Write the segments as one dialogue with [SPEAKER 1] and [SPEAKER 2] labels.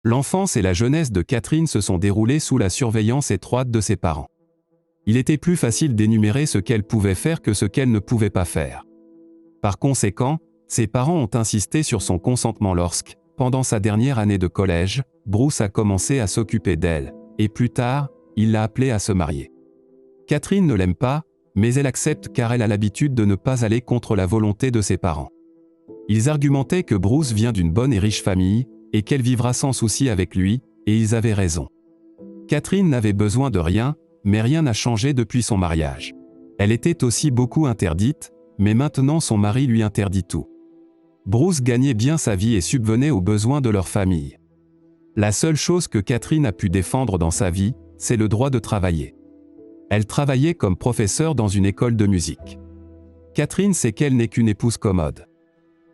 [SPEAKER 1] L'enfance et la jeunesse de Catherine se sont déroulées sous la surveillance étroite de ses parents. Il était plus facile d'énumérer ce qu'elle pouvait faire que ce qu'elle ne pouvait pas faire. Par conséquent, ses parents ont insisté sur son consentement lorsque, pendant sa dernière année de collège, Bruce a commencé à s'occuper d'elle, et plus tard, il l'a appelée à se marier. Catherine ne l'aime pas, mais elle accepte car elle a l'habitude de ne pas aller contre la volonté de ses parents. Ils argumentaient que Bruce vient d'une bonne et riche famille, et qu'elle vivra sans souci avec lui, et ils avaient raison. Catherine n'avait besoin de rien, mais rien n'a changé depuis son mariage. Elle était aussi beaucoup interdite, mais maintenant son mari lui interdit tout. Bruce gagnait bien sa vie et subvenait aux besoins de leur famille. La seule chose que Catherine a pu défendre dans sa vie, c'est le droit de travailler. Elle travaillait comme professeure dans une école de musique. Catherine sait qu'elle n'est qu'une épouse commode.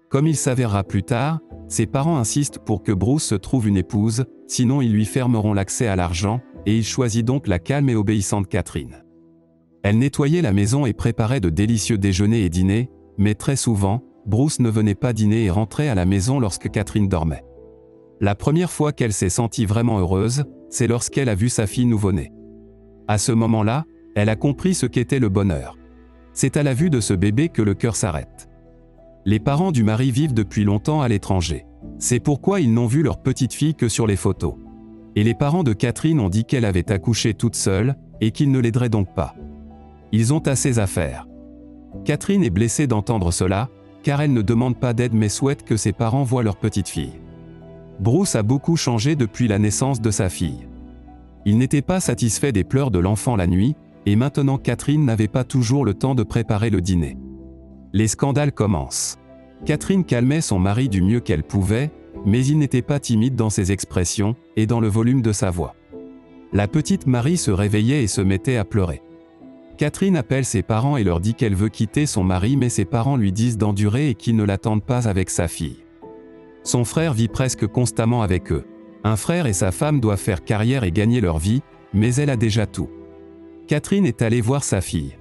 [SPEAKER 1] Comme il s'avérera plus tard, ses parents insistent pour que Bruce se trouve une épouse, sinon ils lui fermeront l'accès à l'argent, et il choisit donc la calme et obéissante Catherine. Elle nettoyait la maison et préparait de délicieux déjeuners et dîners, mais très souvent, Bruce ne venait pas dîner et rentrait à la maison lorsque Catherine dormait. La première fois qu'elle s'est sentie vraiment heureuse, c'est lorsqu'elle a vu sa fille nouveau-née. À ce moment-là, elle a compris ce qu'était le bonheur. C'est à la vue de ce bébé que le cœur s'arrête. Les parents du mari vivent depuis longtemps à l'étranger. C'est pourquoi ils n'ont vu leur petite fille que sur les photos. Et les parents de Catherine ont dit qu'elle avait accouché toute seule, et qu'ils ne l'aideraient donc pas. Ils ont assez à faire. Catherine est blessée d'entendre cela, car elle ne demande pas d'aide mais souhaite que ses parents voient leur petite fille. Bruce a beaucoup changé depuis la naissance de sa fille. Il n'était pas satisfait des pleurs de l'enfant la nuit, et maintenant Catherine n'avait pas toujours le temps de préparer le dîner. Les scandales commencent. Catherine calmait son mari du mieux qu'elle pouvait, mais il n'était pas timide dans ses expressions et dans le volume de sa voix. La petite Marie se réveillait et se mettait à pleurer. Catherine appelle ses parents et leur dit qu'elle veut quitter son mari mais ses parents lui disent d'endurer et qu'ils ne l'attendent pas avec sa fille. Son frère vit presque constamment avec eux. Un frère et sa femme doivent faire carrière et gagner leur vie, mais elle a déjà tout. Catherine est allée voir sa fille.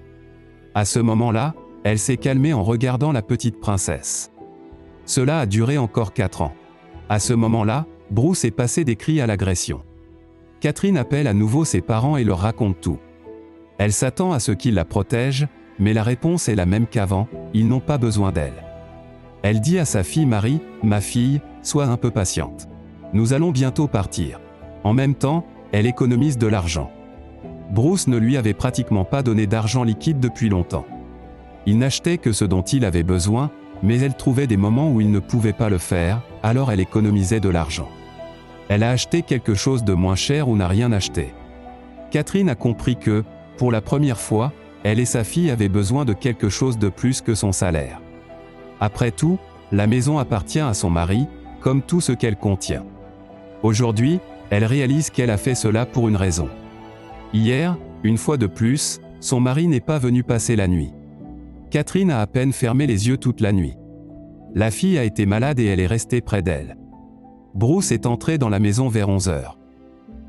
[SPEAKER 1] À ce moment-là, elle s'est calmée en regardant la petite princesse. Cela a duré encore 4 ans. À ce moment-là, Bruce est passé des cris à l'agression. Catherine appelle à nouveau ses parents et leur raconte tout. Elle s'attend à ce qu'ils la protègent, mais la réponse est la même qu'avant, ils n'ont pas besoin d'elle. Elle dit à sa fille Marie, « Ma fille, sois un peu patiente. Nous allons bientôt partir. » En même temps, elle économise de l'argent. Bruce ne lui avait pratiquement pas donné d'argent liquide depuis longtemps. Il n'achetait que ce dont il avait besoin, mais elle trouvait des moments où il ne pouvait pas le faire, alors elle économisait de l'argent. Elle a acheté quelque chose de moins cher ou n'a rien acheté. Catherine a compris que, pour la première fois, elle et sa fille avaient besoin de quelque chose de plus que son salaire. Après tout, la maison appartient à son mari, comme tout ce qu'elle contient. Aujourd'hui, elle réalise qu'elle a fait cela pour une raison. Hier, une fois de plus, son mari n'est pas venu passer la nuit. Catherine a à peine fermé les yeux toute la nuit. La fille a été malade et elle est restée près d'elle. Bruce est entré dans la maison vers 11 heures.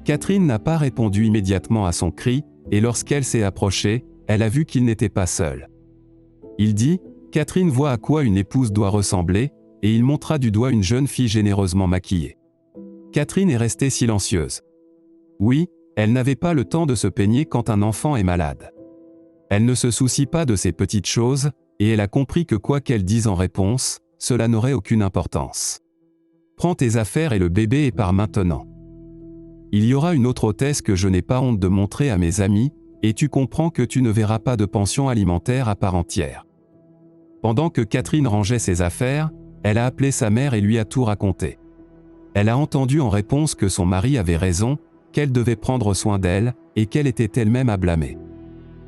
[SPEAKER 1] Catherine n'a pas répondu immédiatement à son cri, et lorsqu'elle s'est approchée, elle a vu qu'il n'était pas seul. Il dit, « Catherine voit à quoi une épouse doit ressembler », et il montra du doigt une jeune fille généreusement maquillée. Catherine est restée silencieuse. Oui, elle n'avait pas le temps de se peigner quand un enfant est malade. Elle ne se soucie pas de ces petites choses, et elle a compris que quoi qu'elle dise en réponse, cela n'aurait aucune importance. Prends tes affaires et le bébé et pars maintenant. Il y aura une autre hôtesse que je n'ai pas honte de montrer à mes amis, et tu comprends que tu ne verras pas de pension alimentaire à part entière. Pendant que Catherine rangeait ses affaires, elle a appelé sa mère et lui a tout raconté. Elle a entendu en réponse que son mari avait raison, qu'elle devait prendre soin d'elle, et qu'elle était elle-même à blâmer.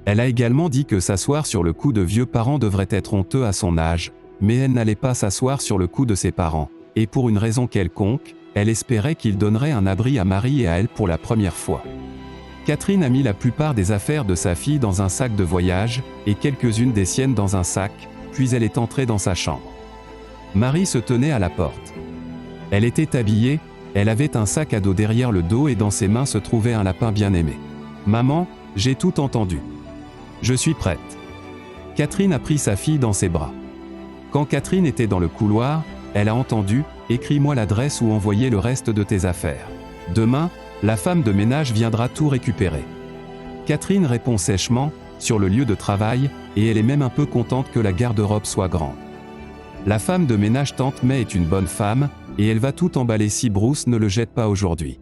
[SPEAKER 1] Elle a également dit que s'asseoir sur le cou de vieux parents devrait être honteux à son âge, mais elle n'allait pas s'asseoir sur le cou de ses parents, et pour une raison quelconque, elle espérait qu'ils donneraient un abri à Marie et à elle pour la première fois. Catherine a mis la plupart des affaires de sa fille dans un sac de voyage, et quelques-unes des siennes dans un sac, puis elle est entrée dans sa chambre. Marie se tenait à la porte. Elle était habillée, elle avait un sac à dos derrière le dos et dans ses mains se trouvait un lapin bien-aimé. « Maman, j'ai tout entendu. Je suis prête. » Catherine a pris sa fille dans ses bras. Quand Catherine était dans le couloir, elle a entendu écris-moi l'adresse ou envoyer le reste de tes affaires. Demain, la femme de ménage viendra tout récupérer. Catherine répond sèchement, sur le lieu de travail, et elle est même un peu contente que la garde-robe soit grande. La femme de ménage tante May est une bonne femme, et elle va tout emballer si Bruce ne le jette pas aujourd'hui.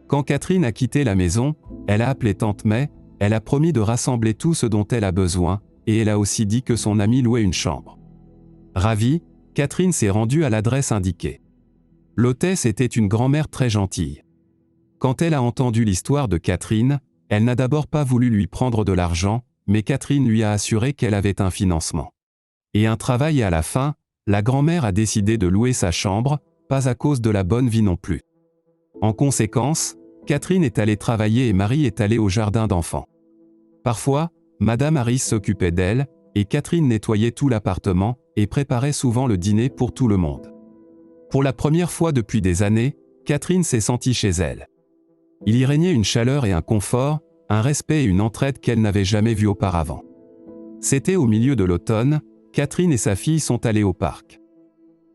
[SPEAKER 1] Quand Catherine a quitté la maison, elle a appelé tante May, elle a promis de rassembler tout ce dont elle a besoin, et elle a aussi dit que son ami louait une chambre. Ravie, Catherine s'est rendue à l'adresse indiquée. L'hôtesse était une grand-mère très gentille. Quand elle a entendu l'histoire de Catherine, elle n'a d'abord pas voulu lui prendre de l'argent, mais Catherine lui a assuré qu'elle avait un financement. Et un travail, et à la fin, la grand-mère a décidé de louer sa chambre, pas à cause de la bonne vie non plus. En conséquence, Catherine est allée travailler et Marie est allée au jardin d'enfants. Parfois, Madame Harris s'occupait d'elle, et Catherine nettoyait tout l'appartement, et préparait souvent le dîner pour tout le monde. Pour la première fois depuis des années, Catherine s'est sentie chez elle. Il y régnait une chaleur et un confort, un respect et une entraide qu'elle n'avait jamais vus auparavant. C'était au milieu de l'automne, Catherine et sa fille sont allées au parc.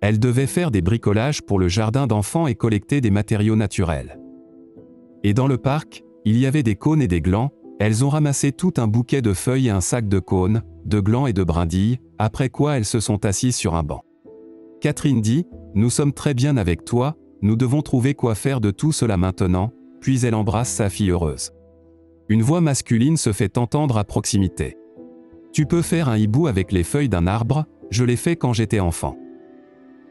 [SPEAKER 1] Elles devaient faire des bricolages pour le jardin d'enfants et collecter des matériaux naturels. Et dans le parc, il y avait des cônes et des glands, elles ont ramassé tout un bouquet de feuilles et un sac de cônes, de glands et de brindilles, après quoi elles se sont assises sur un banc. Catherine dit « Nous sommes très bien avec toi, nous devons trouver quoi faire de tout cela maintenant », puis elle embrasse sa fille heureuse. Une voix masculine se fait entendre à proximité. « Tu peux faire un hibou avec les feuilles d'un arbre, je l'ai fait quand j'étais enfant. »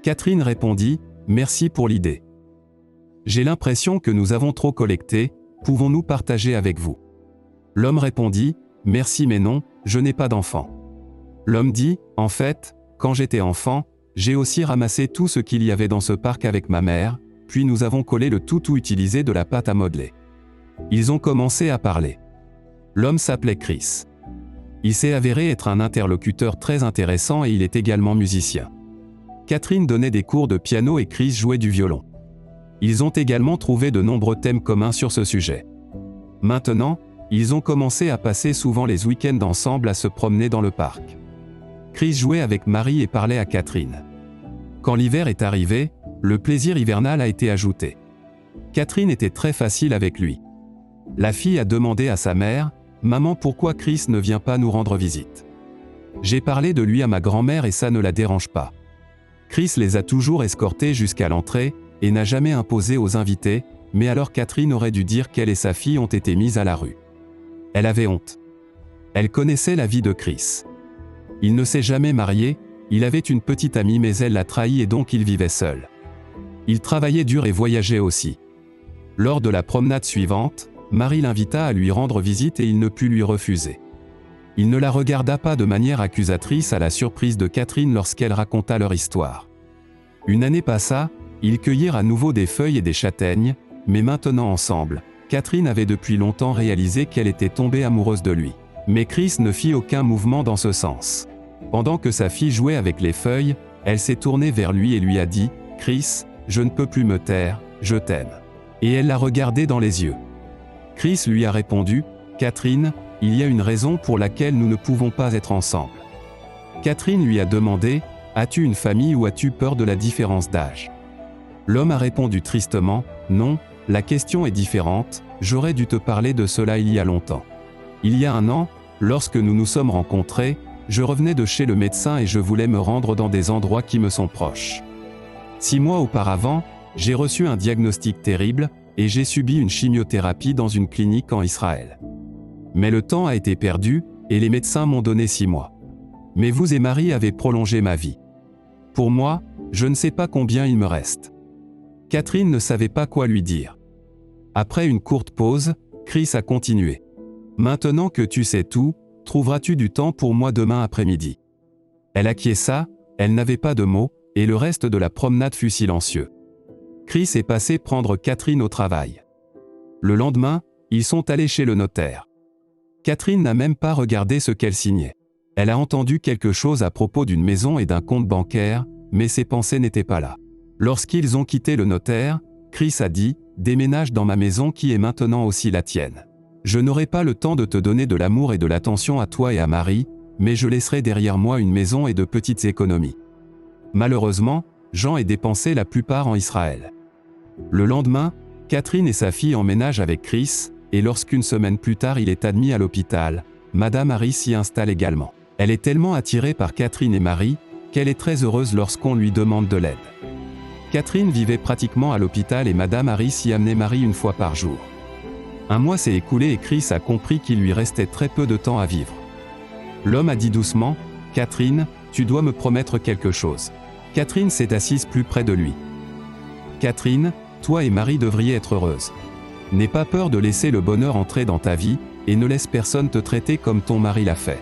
[SPEAKER 1] Catherine répondit « Merci pour l'idée. J'ai l'impression que nous avons trop collecté, pouvons-nous partager avec vous ?» L'homme répondit « Merci mais non, je n'ai pas d'enfant. » L'homme dit « En fait, quand j'étais enfant, j'ai aussi ramassé tout ce qu'il y avait dans ce parc avec ma mère, puis nous avons collé le tout ou utilisé de la pâte à modeler. » Ils ont commencé à parler. L'homme s'appelait Chris. Il s'est avéré être un interlocuteur très intéressant et il est également musicien. Catherine donnait des cours de piano et Chris jouait du violon. Ils ont également trouvé de nombreux thèmes communs sur ce sujet. Maintenant, ils ont commencé à passer souvent les week-ends ensemble à se promener dans le parc. Chris jouait avec Marie et parlait à Catherine. Quand l'hiver est arrivé, le plaisir hivernal a été ajouté. Catherine était très facile avec lui. La fille a demandé à sa mère « Maman, pourquoi Chris ne vient pas nous rendre visite ?» J'ai parlé de lui à ma grand-mère et ça ne la dérange pas. Chris les a toujours escortés jusqu'à l'entrée et n'a jamais imposé aux invités, mais alors Catherine aurait dû dire qu'elle et sa fille ont été mises à la rue. Elle avait honte. Elle connaissait la vie de Chris. Il ne s'est jamais marié, il avait une petite amie mais elle l'a trahi et donc il vivait seul. Il travaillait dur et voyageait aussi. Lors de la promenade suivante, Marie l'invita à lui rendre visite et il ne put lui refuser. Il ne la regarda pas de manière accusatrice à la surprise de Catherine lorsqu'elle raconta leur histoire. Une année passa, ils cueillirent à nouveau des feuilles et des châtaignes, mais maintenant ensemble, Catherine avait depuis longtemps réalisé qu'elle était tombée amoureuse de lui. Mais Chris ne fit aucun mouvement dans ce sens. Pendant que sa fille jouait avec les feuilles, elle s'est tournée vers lui et lui a dit « Chris, je ne peux plus me taire, je t'aime. » Et elle l'a regardé dans les yeux. Chris lui a répondu « Catherine, il y a une raison pour laquelle nous ne pouvons pas être ensemble. » Catherine lui a demandé « As-tu une famille ou as-tu peur de la différence d'âge ?» L'homme a répondu tristement « Non, la question est différente, j'aurais dû te parler de cela il y a longtemps. Il y a un an, lorsque nous nous sommes rencontrés, je revenais de chez le médecin et je voulais me rendre dans des endroits qui me sont proches. 6 mois auparavant, j'ai reçu un diagnostic terrible, et j'ai subi une chimiothérapie dans une clinique en Israël. Mais le temps a été perdu, et les médecins m'ont donné 6 mois. Mais vous et Marie avez prolongé ma vie. Pour moi, je ne sais pas combien il me reste. » Catherine ne savait pas quoi lui dire. Après une courte pause, Chris a continué. « Maintenant que tu sais tout, trouveras-tu du temps pour moi demain après-midi ?» Elle acquiesça, elle n'avait pas de mots, et le reste de la promenade fut silencieux. Chris est passé prendre Catherine au travail. Le lendemain, ils sont allés chez le notaire. Catherine n'a même pas regardé ce qu'elle signait. Elle a entendu quelque chose à propos d'une maison et d'un compte bancaire, mais ses pensées n'étaient pas là. Lorsqu'ils ont quitté le notaire, Chris a dit « Déménage dans ma maison qui est maintenant aussi la tienne. Je n'aurai pas le temps de te donner de l'amour et de l'attention à toi et à Marie, mais je laisserai derrière moi une maison et de petites économies. Malheureusement, Jean ait dépensé la plupart en Israël. Le lendemain, Catherine et sa fille emménagent avec Chris, et lorsqu'une semaine plus tard il est admis à l'hôpital, Madame Harris s'y installe également. Elle est tellement attirée par Catherine et Marie, qu'elle est très heureuse lorsqu'on lui demande de l'aide. Catherine vivait pratiquement à l'hôpital et Madame Harris y amenait Marie une fois par jour. Un mois s'est écoulé et Chris a compris qu'il lui restait très peu de temps à vivre. L'homme a dit doucement, « Catherine, tu dois me promettre quelque chose. » Catherine s'est assise plus près de lui. « Catherine, toi et Marie devriez être heureuses. N'aie pas peur de laisser le bonheur entrer dans ta vie, et ne laisse personne te traiter comme ton mari l'a fait. »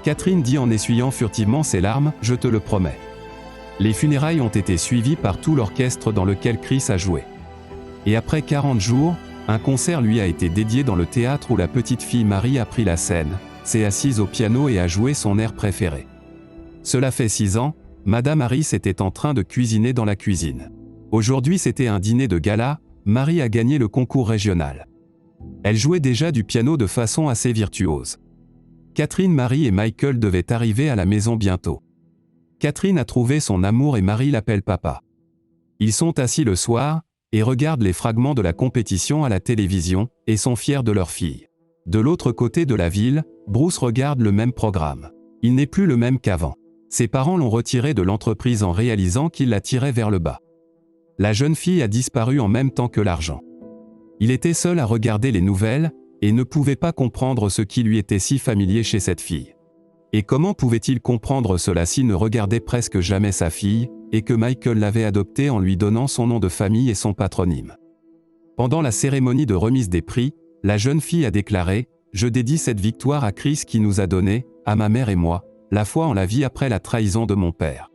[SPEAKER 1] Catherine dit en essuyant furtivement ses larmes, « Je te le promets. » Les funérailles ont été suivies par tout l'orchestre dans lequel Chris a joué. Et après 40 jours, un concert lui a été dédié dans le théâtre où la petite fille Marie a pris la scène, s'est assise au piano et a joué son air préféré. Cela fait 6 ans, Madame Harris était en train de cuisiner dans la cuisine. Aujourd'hui c'était un dîner de gala, Marie a gagné le concours régional. Elle jouait déjà du piano de façon assez virtuose. Catherine, Marie et Michael devaient arriver à la maison bientôt. Catherine a trouvé son amour et Marie l'appelle papa. Ils sont assis le soir, et regardent les fragments de la compétition à la télévision, et sont fiers de leur fille. De l'autre côté de la ville, Bruce regarde le même programme. Il n'est plus le même qu'avant. Ses parents l'ont retiré de l'entreprise en réalisant qu'il la tirait vers le bas. La jeune fille a disparu en même temps que l'argent. Il était seul à regarder les nouvelles, et ne pouvait pas comprendre ce qui lui était si familier chez cette fille. Et comment pouvait-il comprendre cela s'il ne regardait presque jamais sa fille, et que Michael l'avait adoptée en lui donnant son nom de famille et son patronyme. Pendant la cérémonie de remise des prix, la jeune fille a déclaré « Je dédie cette victoire à Chris qui nous a donné, à ma mère et moi, la foi en la vie après la trahison de mon père. »